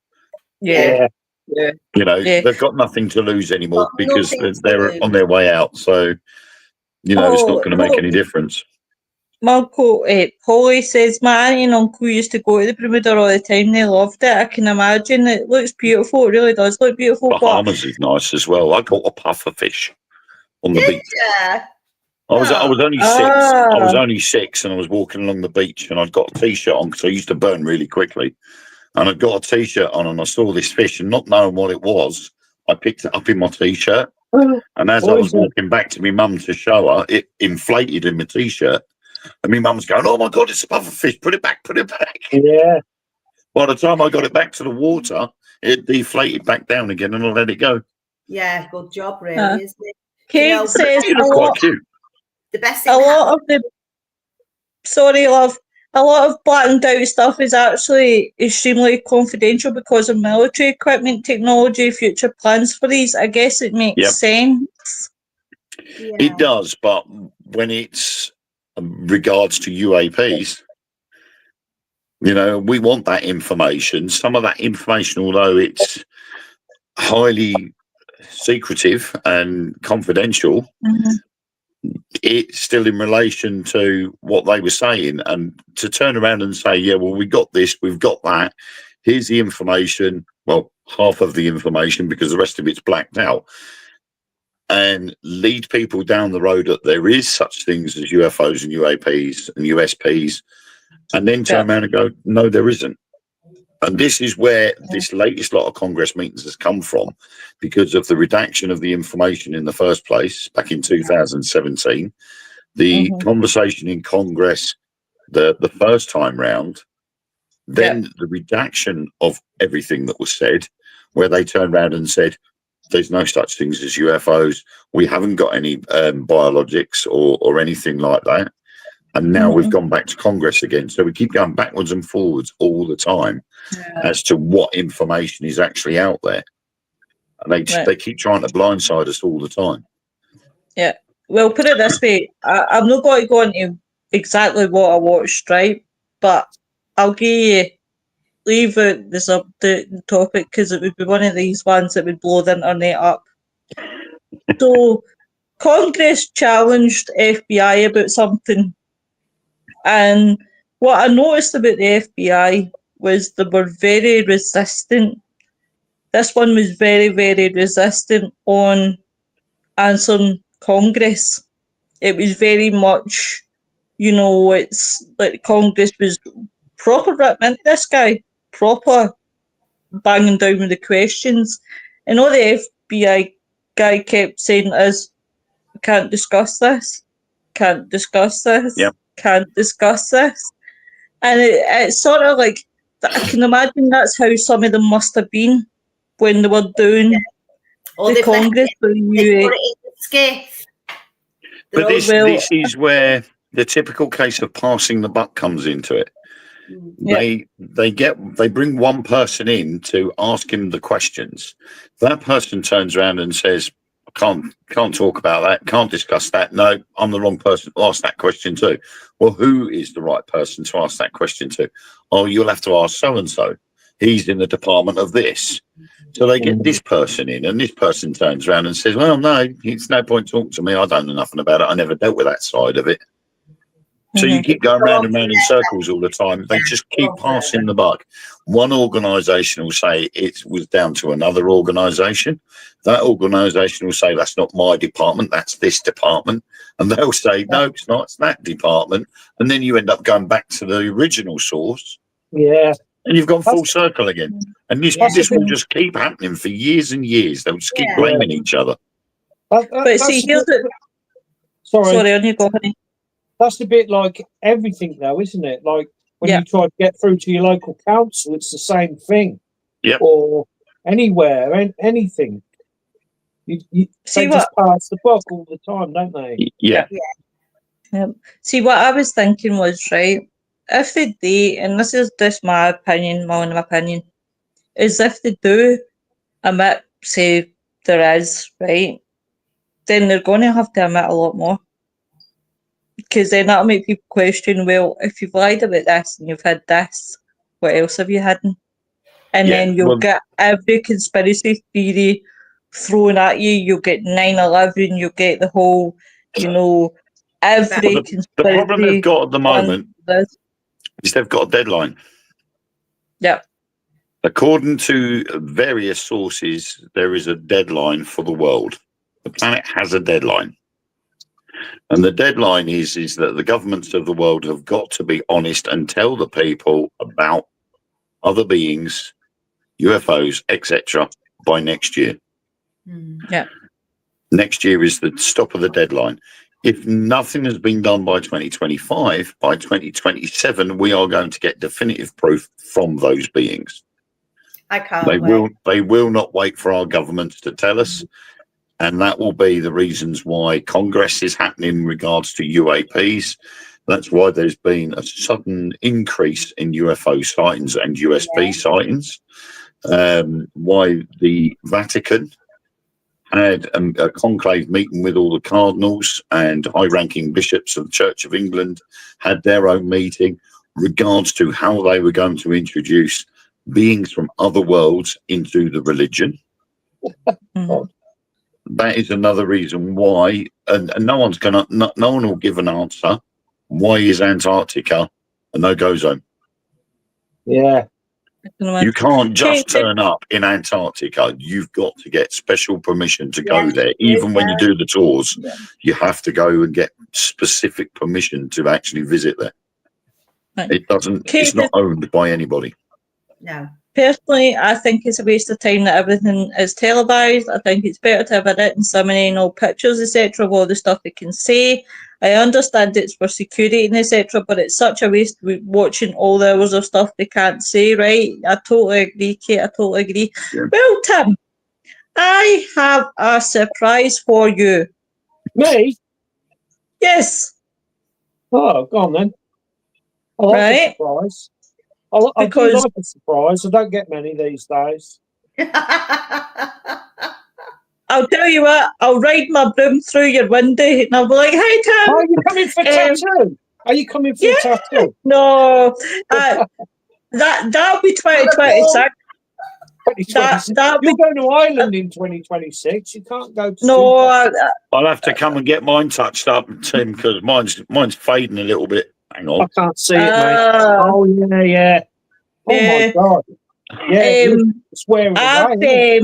Yeah. You know, they've got nothing to lose anymore because they're on their way out. So, you know, it's not going to make any difference. Marco, Polly says, my auntie and uncle used to go to the Bermuda all the time. They loved it. I can imagine. It looks beautiful. It really does look beautiful. Bahamas is nice as well. I caught a puffer fish on the beach. Yeah. I was only 6. I was only 6, and I was walking along the beach, and I'd got a t-shirt on because I used to burn really quickly. And I'd got a t-shirt on, and I saw this fish, and not knowing what it was, I picked it up in my t-shirt. And as I was walking back to my mum to show her, it inflated in my t-shirt. And my mum's going, "Oh my God, it's a puffer fish! Put it back, put it back." Yeah. By the time I got it back to the water, it deflated back down again, and I let it go. Yeah, good job, really, isn't it? Kate says quite cute. The best thing. A lot of the a lot of blackened out stuff is actually extremely confidential because of military equipment, technology, future plans for these. I guess it makes sense. Yeah. It does, but when it's regards to UAPs, you know, we want that information. Some of that information, although it's highly secretive and confidential, it's still in relation to what they were saying. And to turn around and say, yeah, well, we got this, we've got that, here's the information, well, half of the information because the rest of it's blacked out, and lead people down the road that there is such things as UFOs and UAPs and USPs, and then turn around and go, no, there isn't. And this is where this latest lot of Congress meetings has come from, because of the redaction of the information in the first place back in 2017, the conversation in Congress the first time round, then the redaction of everything that was said, where they turned around and said, there's no such things as UFOs. We haven't got any biologics or anything like that. And now we've gone back to Congress again. So we keep going backwards and forwards all the time as to what information is actually out there. And they keep trying to blindside us all the time. Yeah. Well, put it this way. I'm not going to go into exactly what I watched, right? But I'll leave out the topic because it would be one of these ones that would blow the internet up. So Congress challenged FBI about something. And what I noticed about the FBI was they were very resistant. This one was very, very resistant on answering Congress. It was very much, you know, it's like Congress was proper ripping into this guy, proper banging down with the questions. And all the FBI guy kept saying is, can't discuss this, can't discuss this. Yep. Can't discuss this. And it's sort of like, I can imagine that's how some of them must have been when they were doing the Congress. They put it in the skiff. But this is where the typical case of passing the buck comes into it. Yeah. They bring one person in to ask him the questions. That person turns around and says, can't talk about that, can't discuss that. No, I'm the wrong person to ask that question to. Well, who is the right person to ask that question to? Oh, you'll have to ask so and so. He's in the department of this. So they get this person in, and this person turns around and says, well, no, it's no point talking to me. I don't know nothing about it. I never dealt with that side of it. So you keep going round and round in circles all the time. They just keep passing the buck. One organisation will say it was down to another organisation. That organisation will say, that's not my department, that's this department. And they'll say, no, it's not, it's that department. And then you end up going back to the original source. Yeah. And you've gone full circle again. And this will just keep happening for years and years. They'll just keep blaming each other. But see, here's the... Sorry, on you go, honey. That's a bit like everything, though, isn't it? Like when you try to get through to your local council, it's the same thing. Yeah. Or anywhere, anything. They just pass the buck all the time, don't they? Yeah. See, what I was thinking was, right, if they, and this is just my own opinion, is if they do admit, say, there is, right, then they're going to have to admit a lot more. Because then that'll make people question, well, if you've lied about this and you've had this, what else have you hidden? And then you'll get every conspiracy theory thrown at you. You'll get 9/11, you'll get the whole, every conspiracy. The problem they've got at the moment is they've got a deadline. Yeah. According to various sources, there is a deadline for the world. The planet has a deadline. And the deadline is that the governments of the world have got to be honest and tell the people about other beings, UFOs, etc., by next year. Yeah. Next year is the stop of the deadline. If nothing has been done by 2025, by 2027, we are going to get definitive proof from those beings. I can't wait. They will not wait for our governments to tell us. And that will be the reasons why Congress is happening in regards to UAPs. That's why there's been a sudden increase in UFO sightings and USP sightings. Why the Vatican had a conclave meeting with all the cardinals and high-ranking bishops of the Church of England, had their own meeting regards to how they were going to introduce beings from other worlds into the religion. That is another reason why, and no one will give an answer. Why is Antarctica a no-go zone? Yeah. You can't just turn up in Antarctica. You've got to get special permission to go there. Even when you do the tours, you have to go and get specific permission to actually visit there. It's not owned by anybody. No. Personally, I think it's a waste of time that everything is televised. I think it's better to have a written summary, pictures, etc., of all the stuff they can say. I understand it's for security and etc., but it's such a waste watching all the hours of stuff they can't say, right? I totally agree, Kate. I totally agree. Yeah. Well, Tim, I have a surprise for you. Me? Yes. Oh, go on then. I like a surprise. I do like a surprise. I don't get many these days. I'll tell you what, I'll ride my broom through your window and I'll be like, "Hi, Tim." Are you coming for tattoo? Are you coming for tattoo? No. That'll be 2026. You're going to Ireland in 2026. You can't go to... No. I'll have to come and get mine touched up, Tim, because mine's fading a little bit. Hang on. I can't see it, mate. Oh, yeah. Oh, my God. Yeah, it's wearing away.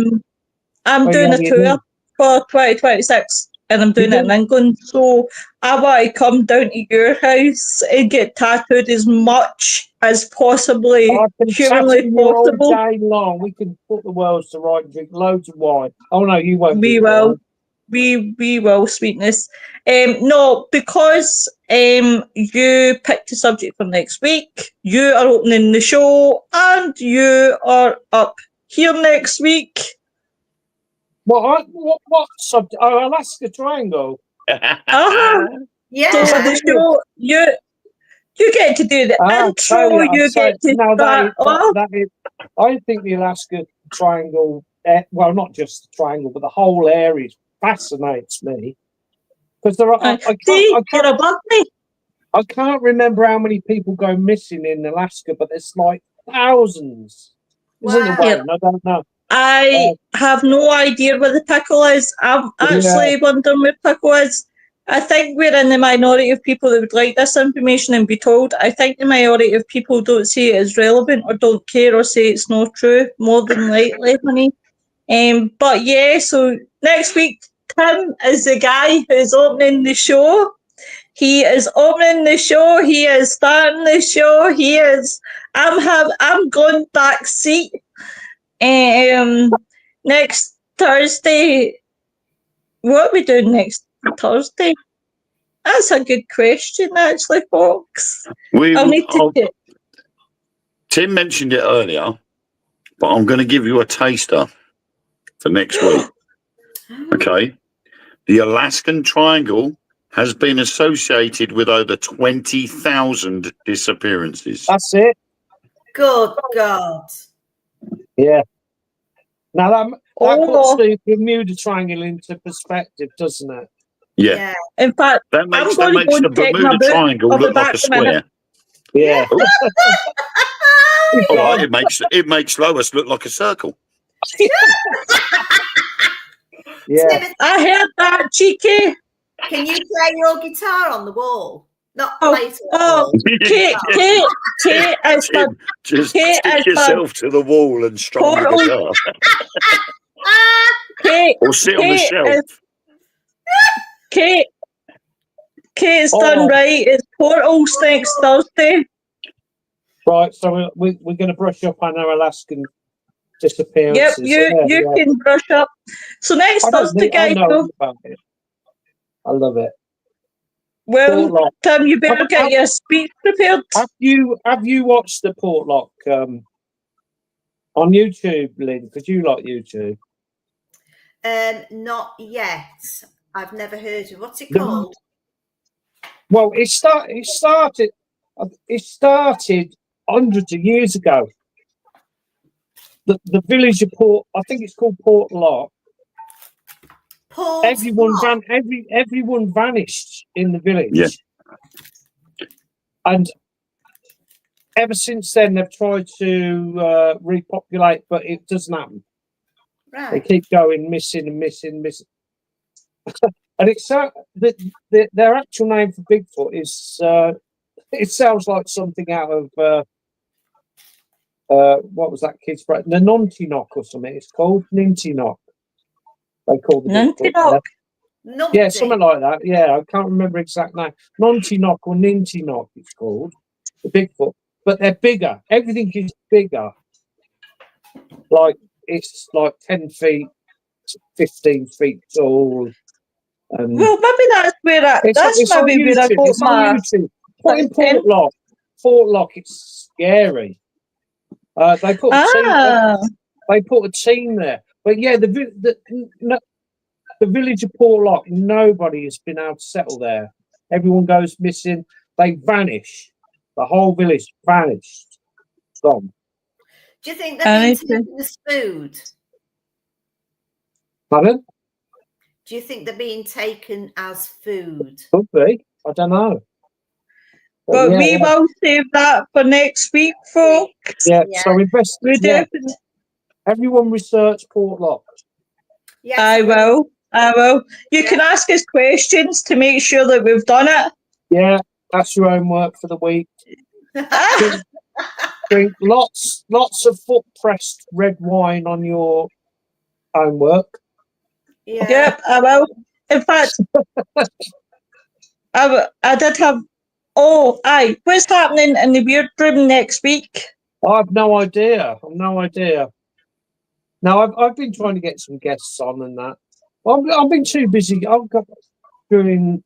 I'm doing a tour for 2026 and I'm doing it in England. So I want to come down to your house and get tattooed as much as possibly humanly possible. All day long. We can put the worlds to right and drink loads of wine. Oh, no, you won't. We will. We will, sweetness. No, because you picked a subject for next week, you are opening the show and you are up here next week. What subject? Oh, Alaska Triangle. Yeah. So the show, you get to do the intro. You get to start off. I think the Alaska Triangle, well, not just the triangle, but the whole area fascinates me. Because there are, I can't remember how many people go missing in Alaska, but there's like thousands. Isn't it, Wayne? I don't know. I have no idea where the pickle is. I'm actually wondering where pickle is. I think we're in the minority of people that would like this information and be told. I think the minority of people don't see it as relevant or don't care or say it's not true, more than likely, honey. But yeah, so next week, Tim is the guy who's opening the show. He is opening the show. He is starting the show. He is. I'm going back seat. Next Thursday. What are we doing next Thursday? That's a good question, actually, folks. Tim mentioned it earlier, but I'm going to give you a taster for next week. Okay. The Alaskan Triangle has been associated with over 20,000 disappearances. That's it. Good God. Yeah. Now that puts the Bermuda Triangle into perspective, doesn't it? Yeah. In fact, that makes the Bermuda Triangle look like a square. Yeah. All right, it makes Lois look like a circle. Yeah. I heard that, cheeky. Can you play your guitar on the wall? Not play to the wall. Kate, just stick yourself to the wall and strum the guitar. Or sit on the shelf. Kate's done right. It's Portals next Thursday. Right, so we're going to brush up on our Alaskan disappearances. Yep, you can brush up. So next Thursday, guys. I love it. Well, Tim, you better get your speech prepared. Have you watched the Portlock on YouTube, Lynn? Because you like YouTube. Not yet. I've never heard of. What's it called? Well, it started hundreds of years ago. The village of Port, I think it's called Portlock. Everyone vanished in the village. Yeah. And ever since then, they've tried to repopulate, but it doesn't happen. Right. They keep going missing and missing. And it's their actual name for Bigfoot is. It sounds like something out of what was that kid's brand? The Nantinock or something. It's called Nintinock. They call the Nantinock. Yeah, something like that. Yeah, I can't remember exact name. Nantinock or Nintinock. It's called the Bigfoot, but they're bigger. Everything is bigger. Like it's like 10 feet, 15 feet tall. And well, maybe that's where that's maybe where I got my. Put in Portlock. Portlock, it's scary. They put a team there, but yeah, the village of Portlock, nobody has been able to settle there. Everyone goes missing. They vanish. The whole village vanished. Gone. Do you think they're being taken as food? Pardon? Do you think they're being taken as food? Could be. I don't know. But we will save that for next week, folks. Yeah. So everyone research Portlock. Yes, I will. You can ask us questions to make sure that we've done it. Yeah, that's your homework for the week. Drink lots of foot pressed red wine on your homework. Yeah. Yep, I will. In fact, I did have. Oh, aye. What's happening in the Weird Room next week? I have no idea. No, I've been trying to get some guests on and that. I've been too busy. I've got doing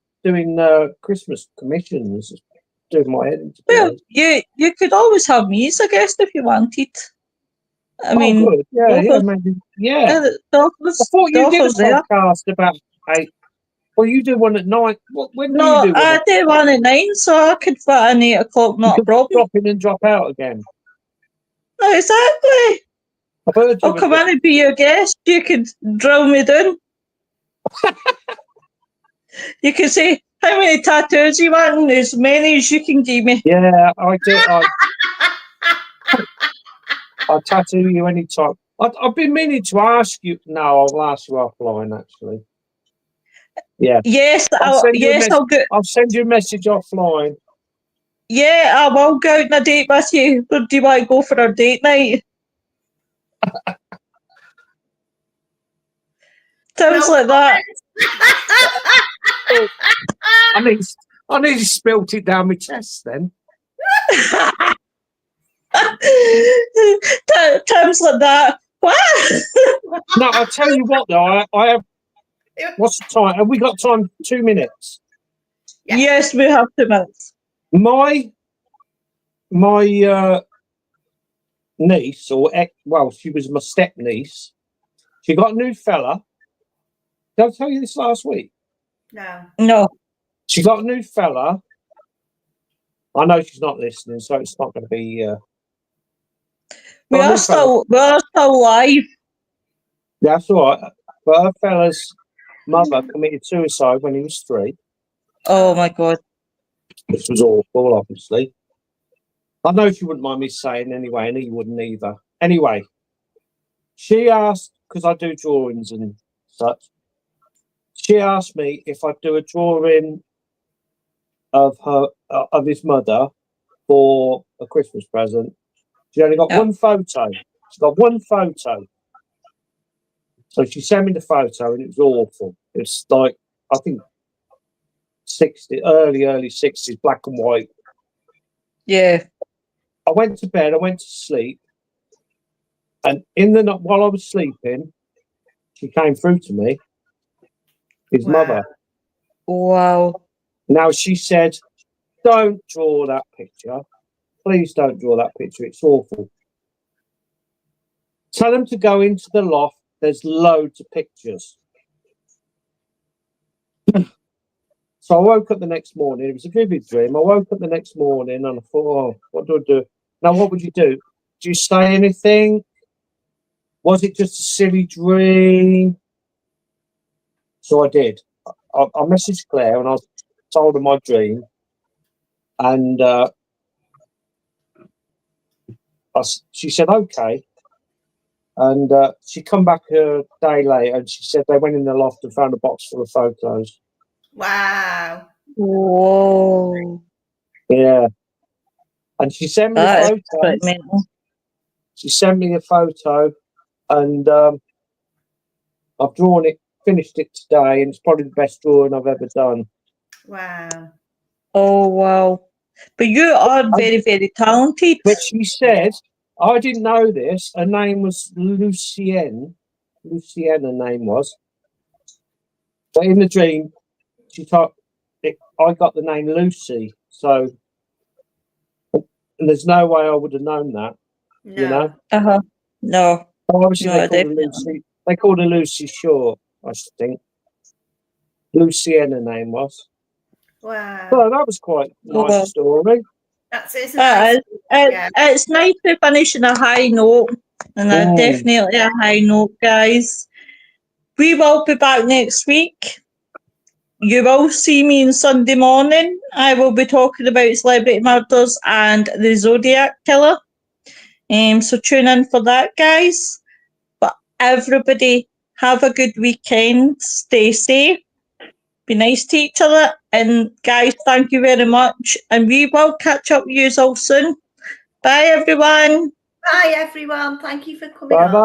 Christmas commissions, doing my head into. Well, you could always have me as a guest if you wanted. I mean, good. Yeah, maybe. Yeah. I thought you did a podcast about Well, you do one at night. When do you No, do one? I do one at 9, so I could fit in 8 o'clock, not a You could problem. drop in and drop out again. No, exactly. I've heard you. I'll come in and be your guest. You could drill me down. You can say, how many tattoos you want? As many as you can give me. Yeah, I do. I'll tattoo you anytime. I've been meaning to ask you. No, I'll ask you offline, actually. Yeah. Yes, I'll go. I'll send you a message offline. Yeah, I will go out on a date with you. Or do you want to go for a date night? Sounds like that. I nearly spilt it down my chest then. Times like that. What? No, I'll tell you what though, I have. What's the time? Have we got time? 2 minutes. Yes, we have 2 minutes. My niece, she was my step niece. She got a new fella. Did I tell you this last week? No. She got a new fella. I know she's not listening, so it's not going to be. We are still live. That's all right. But her fella's mother committed suicide when he was 3. Oh my God. This was awful, obviously. I know she wouldn't mind me saying anyway, and he wouldn't either. Anyway, she asked, because I do drawings and such, she asked me if I'd do a drawing of his mother for a Christmas present. She only got one photo. She got one photo. So she sent me the photo, and it was awful. It's like, I think, early 60s, black and white. Yeah. I went to bed, I went to sleep, and in the night, while I was sleeping, she came through to me, his mother. Wow. Now, she said, don't draw that picture. Please don't draw that picture. It's awful. Tell them to go into the loft. There's loads of pictures. So I woke up the next morning. It was a vivid dream. I woke up the next morning and I thought, what do I do? Now, what would you do? Do you say anything? Was it just a silly dream? So I did. I messaged Claire and I told her my dream. And she said, okay. And she come back a day later and she said they went in the loft and found a box full of photos. Wow. Whoa. Yeah. And she sent me a photo. She sent me a photo and I've drawn it, finished it today, and it's probably the best drawing I've ever done. Wow. Oh, wow. But you are very, very talented. But she said, I didn't know this, her name was Lucienne. Lucienne, her name was. But in the dream, she thought, I got the name Lucy. So, and there's no way I would have known that. No. You know? Uh-huh. No. Obviously, No, they called her Lucy. They called her Lucy Shaw, I think. Lucienne, her name was. Wow. So that was quite a nice story. That's it. It's nice to finish on a high note, and definitely a high note, guys. We will be back next week. You will see me on Sunday morning. I will be talking about celebrity murders and the Zodiac Killer. So tune in for that, guys. But everybody, have a good weekend. Stay safe. Be nice to each other. And guys, thank you very much. And we will catch up with you all soon. Bye, everyone. Bye, everyone. Thank you for coming Bye-bye.